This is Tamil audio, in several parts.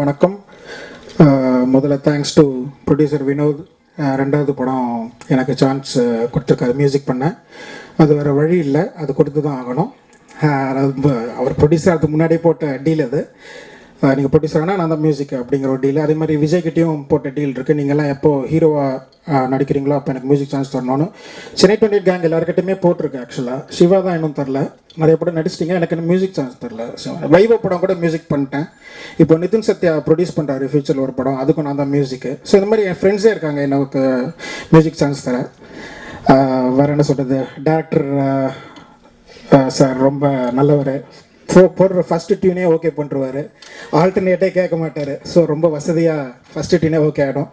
வணக்கம். முதல்ல தேங்க்ஸ் டு ப்ரொடியூசர் வினோத். ரெண்டாவது படம் எனக்கு சான்ஸ் கொடுத்துருக்காரு மியூசிக் பண்ண. அது வேறு வழி இல்லை, அது கொடுத்து தான் ஆகணும். அவர் ப்ரொடியூசர் அதுக்கு முன்னாடியே போட்ட டீல் அது. நீங்கள் ப்ரொடியூசர்னா நான் தான் மியூசிக் அப்படிங்கிற ஒரு டீல். அதே மாதிரி விஜய்கிட்டையும் போட்ட டீல் இருக்குது. நீங்கள்லாம் எப்போ ஹீரோவாக நடிக்கிறீங்களோ அப்போ எனக்கு மியூசிக் சான்ஸ் தரணும்னு சென்னை 28 கேங் எல்லாருக்கிட்டையுமே போட்டிருக்கு. ஆக்சுவலாக சிவா தான் இன்னும் தரல. நிறைய படம் நடிச்சிட்டிங்க, எனக்கு இன்னும் மியூசிக் சான்ஸ் தரல. வைவ படம் கூட மியூசிக் பண்ணிட்டேன். இப்போ நிதின் சத்யா ப்ரொடியூஸ் பண்ணுறாரு ஃபியூச்சரில் ஒரு படம், அதுக்கும் நான் தான் மியூசிக்கு. ஸோ இந்த மாதிரி என் ஃப்ரெண்ட்ஸே இருக்காங்க எனக்கு மியூசிக் சான்ஸ் தர. வேறு என்ன சொல்கிறது, டேரக்டர் சார் ரொம்ப நல்லவர். போடுற ஃபஸ்ட்டு டியூனே ஓகே பண்ணுருவார், ஆல்டர்னேட்டே கேட்க மாட்டார். ஸோ ரொம்ப வசதியாக ஃபஸ்ட்டு டியூனே ஓகே ஆகிடும்.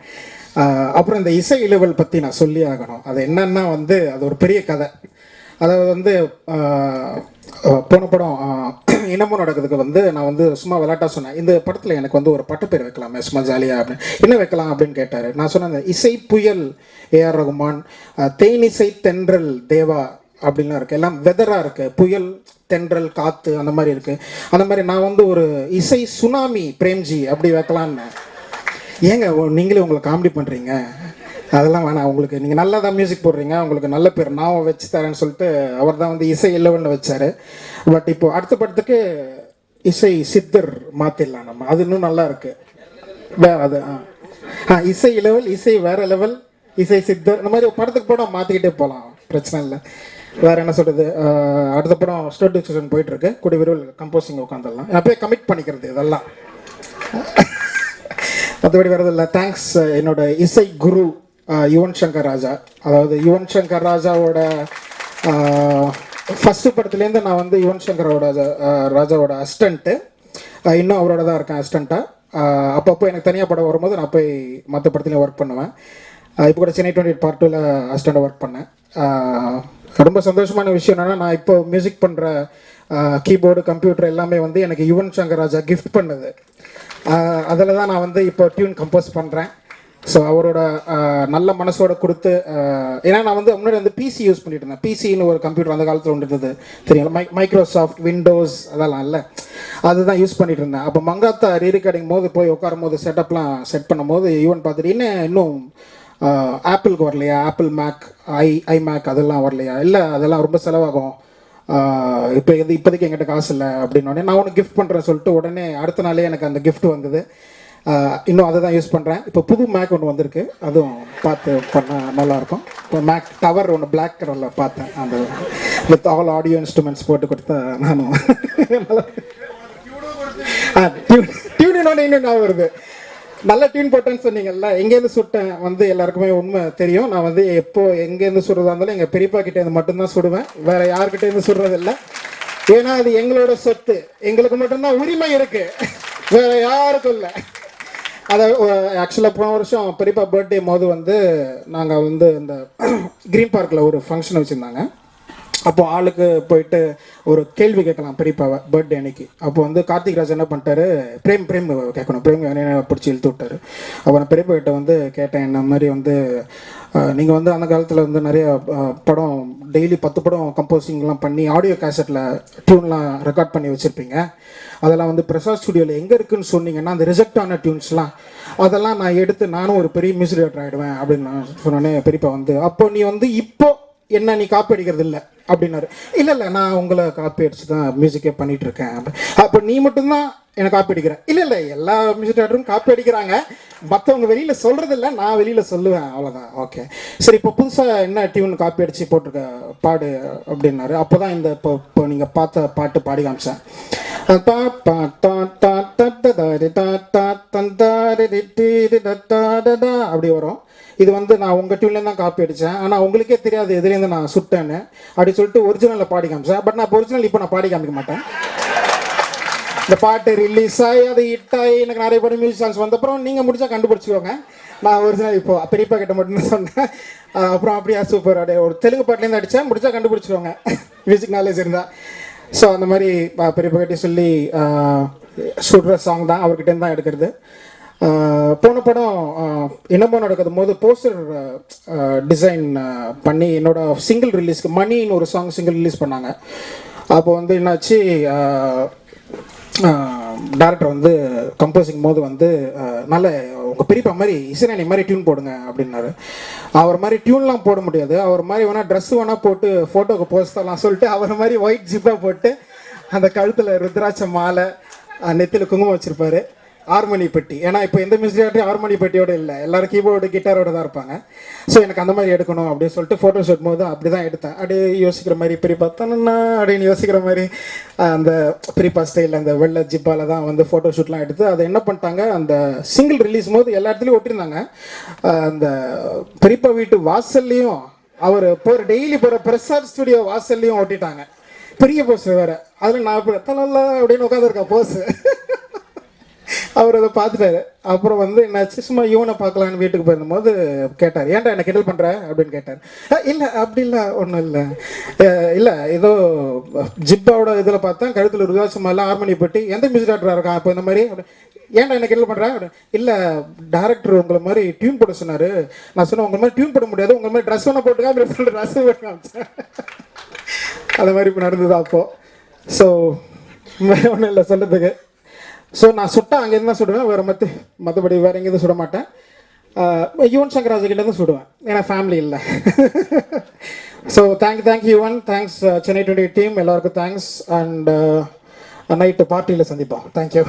அப்புறம் இந்த இசை இலவல் பற்றி நான் சொல்லி ஆகணும். அது என்னன்னா அது ஒரு பெரிய கதை. அதாவது போன படம் இனமும் நடக்கிறதுக்கு நான் சும்மா விளையாட்டாக சொன்னேன், இந்த படத்தில் எனக்கு ஒரு பட்டப்பேர் வைக்கலாமே சும்மா ஜாலியாக அப்படின்னு. என்ன வைக்கலாம் அப்படின்னு கேட்டார். நான் சொன்னேன், இந்த இசை புயல் ஏஆர் ரகுமான், தேனிசை தென்றல் தேவா அப்படின்லாம் இருக்குது. எல்லாம் வெதராக இருக்குது, புயல் தென்றல் காற்று அந்த மாதிரி இருக்குது. அந்த மாதிரி நான் ஒரு இசை சுனாமி பிரேம்ஜி அப்படி வைக்கலான்னு. ஏங்க நீங்களே உங்களை காமெடி பண்ணுறீங்க, அதெல்லாம் வேணாம். உங்களுக்கு நீங்கள் நல்லா தான் மியூசிக் போடுறீங்க, உங்களுக்கு நல்ல பேர் நான் வச்சு தரேன்னு சொல்லிட்டு அவர் தான் இசை இலவல்னு வச்சார். பட் இப்போது அடுத்த படத்துக்கு இசை சித்தர் மாற்றிடலாம் நம்ம, அது இன்னும் நல்லா இருக்குது. அது இசை இலவல், இசை வேறு லெவல், இசை சித்தர், இந்த மாதிரி படத்துக்கு படம் மாற்றிக்கிட்டே போகலாம், பிரச்சனை இல்லை. வேறு என்ன சொல்கிறது, அடுத்த படம் ஸ்டோரி டிஸ்கஷன் போயிட்டுருக்கு. கூடிய விரைவில் கம்போசிங் உட்காந்துடலாம். அப்போயே கமிட் பண்ணிக்கிறது இதெல்லாம், மற்றபடி வரது இல்லை. தேங்க்ஸ் என்னோட இசை குரு யுவன் சங்கர் ராஜா. அதாவது யுவன் சங்கர் ராஜாவோட ஃபஸ்ட்டு படத்துலேருந்து நான் யுவன் சங்கர் ராஜாவோட அசிஸ்டண்ட்டு. இன்னும் அவரோட தான் இருக்கேன் அசிஸ்டண்ட்டாக. அப்பப்போ எனக்கு தனியாக படம் வரும்போது நான் போய் மற்ற படத்துலையும் ஒர்க் பண்ணுவேன். இப்போ கூட சென்னை 28 பார்ட் 2ல் அசிஸ்டண்ட்டாக ஒர்க் பண்ணேன். ரொம்ப சந்தோஷமான விஷயம் என்னென்னா, நான் இப்போ மியூசிக் பண்ணுற கீபோர்டு கம்ப்யூட்டர் எல்லாமே எனக்கு யுவன் சங்கர் ராஜா கிஃப்ட் பண்ணது. அதில் தான் நான் இப்போ டியூன் கம்போஸ் பண்ணுறேன். ஸோ அவரோட நல்ல மனசோட கொடுத்து, ஏன்னா நான் முன்னாடி பிசி யூஸ் பண்ணிட்டு இருந்தேன். பிசின்னு ஒரு கம்ப்யூட்டர் அந்த காலத்தில் ஒன்று இருந்தது தெரியுங்களா, மைக்ரோசாஃப்ட் விண்டோஸ் அதெல்லாம் இல்லை, அதுதான் யூஸ் பண்ணிட்டு இருந்தேன். அப்போ மங்காத்தா ரீரெக்கார்டிங் போது போய் உட்காரும் போது செட்டப்லாம் செட் பண்ணும் போது ஈவன் பார்த்துட்டு இன்னும் ஆப்பிளுக்கு வரலையா, ஆப்பிள் மேக் ஐமேக் அதெல்லாம் வரலையா, இல்லை அதெல்லாம் ரொம்ப செலவாகும், இப்போதைக்கு என்கிட்ட காசு இல்லை அப்படின்னோடனே நான் உனக்கு கிஃப்ட் பண்ணுறேன்னு சொல்லிட்டு உடனே அடுத்த நாளே எனக்கு அந்த கிஃப்ட் வந்தது. இன்னும் அதை தான் யூஸ் பண்ணுறேன். இப்போ புது மேக் ஒன்று வந்திருக்கு, அதுவும் பார்த்து பண்ணால் நல்லாயிருக்கும். இப்போ மேக் டவர் ஒன்று பிளாக் கலரில் பார்த்தேன், அந்த வித் ஆல் ஆடியோ இன்ஸ்ட்ருமெண்ட்ஸ் போட்டு கொடுத்தா நானும் டியூனோட இன்னும் நான் வருது. நல்ல டியூன் போட்டேன்னு சொன்னீங்கல்ல, எங்கேருந்து சுட்டேன் எல்லாருக்குமே உண்மை தெரியும். நான் எப்போ எங்கேருந்து சுடுறதா இருந்தாலும் எங்கள் பெரியப்பா கிட்டேருந்து மட்டும்தான் சுடுவேன், வேறு யாருக்கிட்டேருந்து சுடுறதில்லை. ஏன்னா அது எங்களோட சொத்து, எங்களுக்கு மட்டும்தான் உரிமை இருக்குது, வேறு யாருக்கும் இல்லை. அதை ஆக்சுவலாக போன வருஷம் பெரியப்பா பர்த்டே போது நாங்கள் இந்த க்ரீன் பார்க்கில் ஒரு ஃபங்க்ஷன் வச்சுருந்தாங்க. அப்போது ஆளுக்கு போயிட்டு ஒரு கேள்வி கேட்கலாம் பெரியப்பாவை பர்த்டே அன்னைக்கு. அப்போ கார்த்திக் ராஜ் என்ன பண்ணிட்டாரு, பிரேம் கேட்கணும், பிரேம் என்ன பிடிச்சி இழுத்து விட்டார். அப்போ நான் பெரியப்பா கிட்ட கேட்டேன், இந்த மாதிரி நீங்கள் அந்த காலத்தில் நிறைய படம் டெய்லி 10 படம் கம்போசிங்லாம் பண்ணி ஆடியோ கேசட்டில் டியூன்லாம் ரெக்கார்ட் பண்ணி வச்சுருப்பீங்க, அதெல்லாம் பிரசாத் ஸ்டுடியோவில் எங்கே இருக்குதுன்னு சொன்னீங்கன்னா அந்த ரிஜெக்ட் ஆன டியூன்ஸ்லாம் அதெல்லாம் நான் எடுத்து நானும் ஒரு பெரிய மியூசிக் டைரக்டர் ஆகிடுவேன் அப்படின்னு நான் சொன்னோன்னே பெரியப்பா அப்போ நீ இப்போ என்ன நீ காப்பி அடிக்கிறது இல்லை அப்படின்னாரு. இல்லை நான் உங்களை காப்பி அடிச்சு தான் மியூசிக்கே பண்ணிகிட்ருக்கேன். அப்போ நீ மட்டும்தான் எனக்கு காப்பி அடிக்கிறேன்? இல்லை எல்லா மியூசிக் டேரக்டரும் காப்பி அடிக்கிறாங்க, மற்றவங்க வெளியில் சொல்கிறது இல்லை, நான் வெளியில் சொல்லுவேன், அவ்வளோதான். ஓகே சரி, இப்போ புதுசாக என்ன டியூன் காப்பி அடித்து போட்டிருக்க பாடு அப்படின்னாரு. அப்போ தான் இப்போ நீங்கள் பார்த்த பாட்டு பாடி காமிச்சேன். அப்படி வரும். இது நான் உங்கள் டியூன்லேருந்து தான் காப்பி அடித்தேன், ஆனால் உங்களுக்கே தெரியாது எதுலேருந்து நான் சுட்டேன்னு அப்படி சொல்லிட்டு ஒரிஜினலில் பாடி காமிச்சேன். பட் நான் ஒரிஜினல் இப்போ நான் பாடி காமிக்க மாட்டேன். இந்த பாட்டு ரிலீஸ் ஆகி அது ஹிட் ஆகி எனக்கு நிறைய படம் மியூசிக் சாங்ஸ் வந்தப்புறம் நீங்கள் முடிச்சா கண்டுபிடிச்சிக்கோங்க. நான் ஒரிஜினல் இப்போ பெரியப்பா கிட்ட மட்டும்தான் சொன்னேன். அப்புறம் அப்படியா சூப்பர், அப்படியே ஒரு தெலுங்கு பாட்டுலேருந்து அடித்தேன், முடிச்சா கண்டுபிடிச்சிக்கோங்க மியூசிக் நாலேஜ் இருந்தால். ஸோ அந்த மாதிரி பெரியப்பா கிட்டே சொல்லி சுடுற சாங் தான் அவர்கிட்டேருந்து தான் எடுக்கிறது. போன படம் என்னமோ நடக்கும் போது போஸ்டர் டிசைன் பண்ணி என்னோட சிங்கிள் ரிலீஸ்க்கு மணின்னு ஒரு சாங் சிங்கிள் ரிலீஸ் பண்ணாங்க. அப்போ என்னாச்சு, டேரக்டர் வந்து கம்போசிங் போது வந்து நல்ல உங்கள் பெரியப்பா மாதிரி இசைஞானி மாதிரி டியூன் போடுங்க அப்படின்னாரு. அவர் மாதிரி டியூன்லாம் போட முடியாது, அவர் மாதிரி வேணால் ட்ரெஸ்ஸு வேணால் போட்டு ஃபோட்டோக்கு போஸ்ட் தரலாம் சொல்லிட்டு அவர் மாதிரி ஒயிட் ஜிப்பாக போட்டு அந்த கழுத்தில் ருத்ராட்ச மாலை, நெத்தியில் குங்குமம் வச்சுருப்பாரு, ஹார்மோனி பெட்டி. ஏன்னா இப்போ எந்த மியூசிக் டேரக்டரும் ஹார்மோனி பெட்டியோடு இல்லை, எல்லோரும் கீபோர்டு கிட்டாரோட தான் இருப்பாங்க. ஸோ எனக்கு அந்த மாதிரி எடுக்கணும் அப்படின்னு சொல்லிட்டு ஃபோட்டோ ஷூட் போது அப்படி தான் எடுத்தேன். அப்படியே யோசிக்கிற மாதிரி பெரியப்பா தானண்ணா அப்படின்னு யோசிக்கிற மாதிரி அந்த பெரியப்பா ஸ்டைலில் அந்த வெள்ளை ஜிப்பால் தான் வந்து ஃபோட்டோ ஷூட்லாம் எடுத்து அதை என்ன பண்ணிட்டாங்க, அந்த சிங்கிள் ரிலீஸ் போது எல்லா இடத்துலையும் ஒட்டியிருந்தாங்க. அந்த பெரியப்பா வீட்டு வாசல்லையும் அவர் போகிற டெய்லி போகிற பிரசாத் ஸ்டுடியோ வாசல்லையும் ஒட்டிட்டாங்க. பெரிய போஸ் வேறு, அதில் நான் இப்போ நல்லா அப்படின்னு உட்காந்துருக்கேன் போஸு. அவர் அதை பார்த்துட்டாரு. அப்புறம் வந்து என்னாச்சு, சும்மா இவனை பார்க்கலான்னு வீட்டுக்கு போயிருந்தபோது கேட்டார், ஏன்டா என்ன கிண்டல் பண்ணுற அப்படின்னு கேட்டார். இல்லை அப்படி இல்லை, ஒன்றும் இல்லை, இல்லை ஏதோ ஜிப்பாவோட இதில் பார்த்தா கழுத்தில் ருதாசமெல்லாம் ஹார்மோனி பெட்டி, எந்த மியூசிக் டேரக்டராக இருக்கான் இப்போ இந்த மாதிரி, ஏன்டா என்ன கிண்டல் பண்ணுறேன். இல்லை டேரக்டர் உங்களை மாதிரி டியூன் போட சொன்னார். நான் சொன்னேன் உங்களை மாதிரி டியூன் போட முடியாது, உங்களை மாதிரி ட்ரெஸ் ஒன்று போட்டுக்கா அப்படி சொல்லிட்டு ட்ரெஸ் போட்டு காமிச்சேன். அது மாதிரி இப்போ நடந்தது அப்போது. ஸோ ஒன்றும் இல்லை சொல்கிறதுக்கு. ஸோ நான் சுட்டேன் அங்கேருந்து தான் சுடுவேன், வேறு மற்றபடி வேறு எங்கேயும் சுட மாட்டேன். யுவன் சங்கர் ராஜகிட்டேருந்து சுடுவேன், ஏன்னா ஃபேமிலி இல்லை. So thank you Yuvan, thanks Chennai 28 team, எல்லாருக்கும் தேங்க்ஸ். அண்ட் நைட்டு பார்ட்டியில் சந்திப்போம். தேங்க்யூ.